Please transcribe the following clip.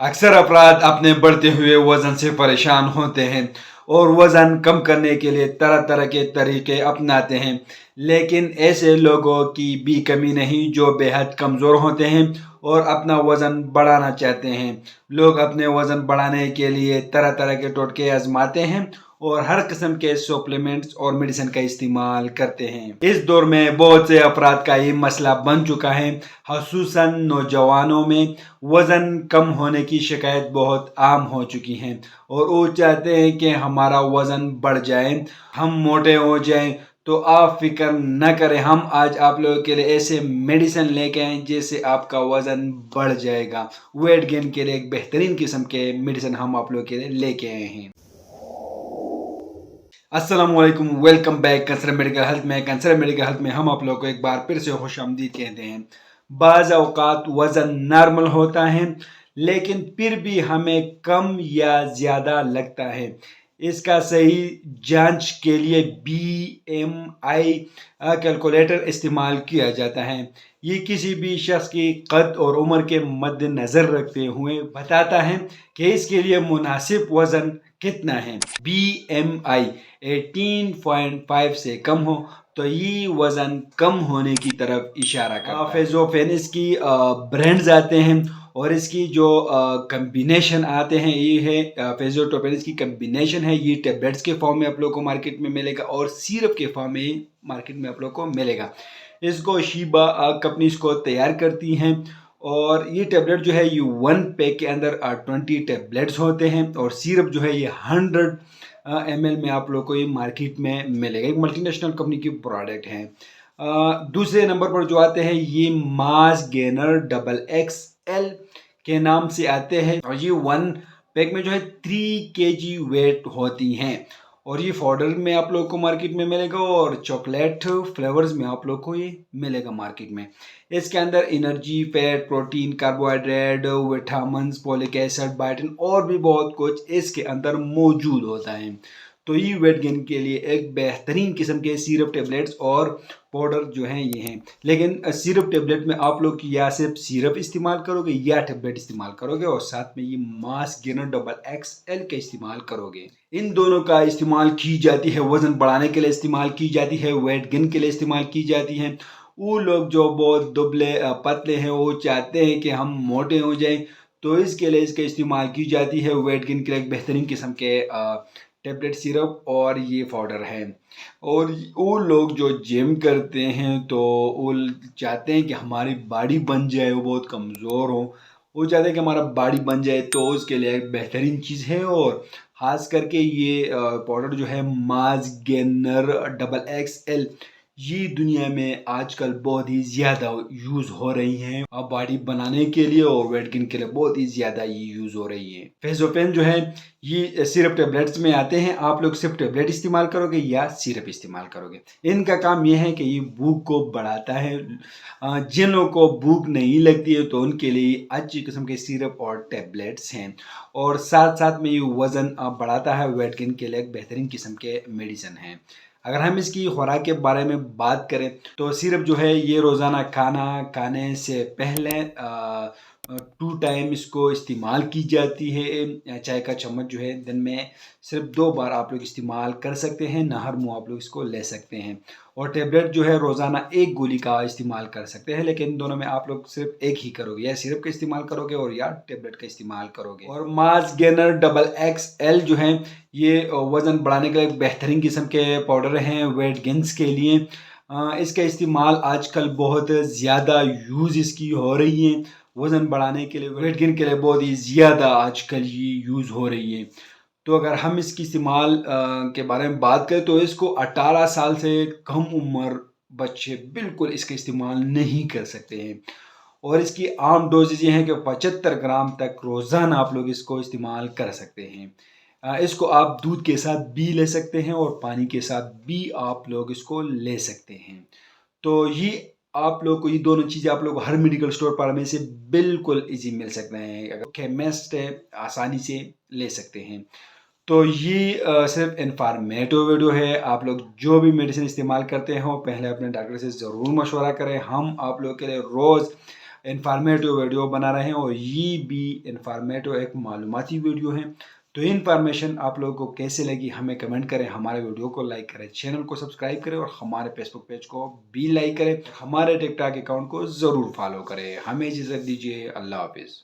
अक्सर अफराद अपने बढ़ते हुए वजन से परेशान होते हैं और वजन कम करने के लिए तरह तरह के तरीके अपनाते हैं, लेकिन ऐसे लोगों की भी कमी नहीं जो बेहद कमज़ोर होते हैं और अपना वज़न बढ़ाना चाहते हैं। लोग अपने वज़न बढ़ाने के लिए तरह तरह के टोटके आजमाते हैं और हर किस्म के सप्लीमेंट्स और मेडिसिन का इस्तेमाल करते हैं। इस दौर में बहुत से अफराद का ये मसला बन चुका है, ख़ुसूसन नौजवानों में वज़न कम होने की शिकायत बहुत आम हो चुकी हैं और वो चाहते हैं कि हमारा वज़न बढ़ जाए, हम मोटे हो जाएं। तो आप फिक्र न करें, हम आज आप लोगों के लिए ऐसे मेडिसिन लेके आए जिससे आपका वज़न बढ़ जाएगा। वेट गेन के लिए एक बेहतरीन किस्म के मेडिसिन हम आप लोगों के लिए लेके आए हैं। अस्सलामुअलैकुम, welcome back cancer medical health में। कैंसर मेडिकल हेल्थ में हम आप लोगों को एक बार फिर से खुश आमदीद कहते हैं। बाज़ औक़ात वज़न नॉर्मल होता है लेकिन फिर भी हमें कम या ज़्यादा लगता है। इसका सही जांच के लिए BMI कैलकुलेटर इस्तेमाल किया जाता है। ये किसी भी शख्स की कद और उम्र के मद्देनज़र रखते हुए बताता है कि इसके लिए मुनासिब वज़न कितना है। BMI 18.5 से कम हो तो ये वज़न कम होने की तरफ इशारा करता है। फेज़ोफेन इसकी ब्रांड्स आते हैं और इसकी जो कम्बिनेशन आते हैं ये है फेज़ोटोपेन इसकी कम्बिनेशन है। ये टेबलेट्स के फॉर्म में आप लोगों को मार्केट में मिलेगा और सिरप के फॉर्म में मार्केट में आप लोगों को मिलेगा। इसको शीबा कंपनी को तैयार करती हैं और ये टेबलेट जो है ये 1 पैक के अंदर 20 टेबलेट्स होते हैं और सिरप जो है ये 100 ml में आप लोग को ये मार्केट में मिलेगा। एक मल्टीनेशनल कंपनी की प्रोडक्ट है। दूसरे नंबर पर जो आते हैं ये मास गेनर XXL के नाम से आते हैं और ये 1 पैक में जो है 3 kg वेट होती हैं और ये पाउडर में आप लोग को मार्केट में मिलेगा और चॉकलेट फ्लेवर्स में आप लोग को ये मिलेगा मार्केट में। इसके अंदर energy, fat, protein, carbohydrate, vitamins, folic acid, biotin और भी बहुत कुछ इसके अंदर मौजूद होता है। तो ये वेट गेन के लिए एक बेहतरीन किस्म के सिरप, टेबलेट्स और पाउडर जो हैं ये हैं। लेकिन सिरप टेबलेट में आप लोग या सिर्फ सिरप इस्तेमाल करोगे या टेबलेट इस्तेमाल करोगे और साथ में ये मास गेनर XXL का इस्तेमाल करोगे। इन दोनों का इस्तेमाल की जाती है, वज़न बढ़ाने के लिए इस्तेमाल की जाती है, वेट गेन के लिए इस्तेमाल की जाती है। वो लोग जो बहुत दुबले पतले हैं वो चाहते हैं कि हम मोटे हो जाएं, तो इसके लिए इसका इस्तेमाल की जाती है। वेट गेन के लिए एक बेहतरीन किस्म के टेबलेट, सिरप और ये पाउडर है। और वो लोग जो जिम करते हैं तो वो चाहते हैं कि हमारी बॉडी बन जाए, वो बहुत कमज़ोर हो, वो चाहते हैं कि हमारा बॉडी बन जाए, तो उसके लिए एक बेहतरीन चीज़ है। और ख़ास करके ये पाउडर जो है मास गेनर XXL ये दुनिया में आजकल बहुत ही ज़्यादा यूज़ हो रही हैं और बॉडी बनाने के लिए और वेट गेन के लिए बहुत ही ज़्यादा ये यूज़ हो रही है। फेज़ोपेन जो है ये सिरप टेबलेट्स में आते हैं। आप लोग सिर्फ टेबलेट इस्तेमाल करोगे या सिरप इस्तेमाल करोगे। इनका काम यह है कि ये भूख को बढ़ाता है। जिन लोगों को भूख नहीं लगती है तो उनके लिए अच्छी किस्म के सिरप और टेबलेट्स हैं और साथ साथ में ये वज़न बढ़ाता है। वेट गेन के लिए एक बेहतरीन किस्म के मेडिसिन हैं। अगर हम इसकी खुराक के बारे में बात करें तो सिरप जो है ये रोज़ाना खाना खाने से पहले 2 टाइम इसको इस्तेमाल की जाती है। चाय का चम्मच जो है दिन में सिर्फ 2 बार आप लोग इस्तेमाल कर सकते हैं। नहर मुँह आप लोग इसको ले सकते हैं और टेबलेट जो है रोज़ाना 1 गोली का इस्तेमाल कर सकते हैं, लेकिन दोनों में आप लोग सिर्फ एक ही करोगे, या सिरप का इस्तेमाल करोगे और या टेबलेट का इस्तेमाल करोगे। और मास गेनर XXL जो है ये वज़न बढ़ाने के लिए एक बेहतरीन किस्म के पाउडर हैं वेट गेन्स के लिए। इसका इस्तेमाल आजकल बहुत ज़्यादा यूज़ इसकी हो रही है वज़न बढ़ाने के लिए, वेट गेन के लिए बहुत ही ज़्यादा आजकल ये यूज़ हो रही है। तो अगर हम इसकी इस्तेमाल के बारे में बात करें तो इसको 18 साल से कम उम्र बच्चे बिल्कुल इसका इस्तेमाल नहीं कर सकते हैं और इसकी आम डोजेज ये हैं कि 75 ग्राम तक रोज़ाना आप लोग इसको इस्तेमाल कर सकते हैं। इसको आप दूध के साथ भी ले सकते हैं और पानी के साथ भी आप लोग इसको ले सकते हैं। तो ये आप लोग को ये दोनों चीज़ें आप लोग को हर मेडिकल स्टोर पर में से बिल्कुल इजी मिल सकते हैं। अगर केमिस्ट है आसानी से ले सकते हैं। तो ये सिर्फ इन्फॉर्मेटिव वीडियो है। आप लोग जो भी मेडिसिन इस्तेमाल करते हो पहले अपने डॉक्टर से ज़रूर मशवरा करें। हम आप लोग के लिए रोज़ انفارمیٹو ویڈیو بنا رہے ہیں، اور یہ بھی انفارمیٹو ایک معلوماتی ویڈیو ہے۔ تو انفارمیشن آپ لوگوں کو کیسے لگی ہمیں کمنٹ کریں، ہمارے ویڈیو کو لائک کریں، چینل کو سبسکرائب کریں، اور ہمارے فیس بک پیج کو بھی لائک کریں، ہمارے ٹک ٹاک اکاؤنٹ کو ضرور فالو کریں۔ ہمیں اجازت دیجیے، اللہ حافظ۔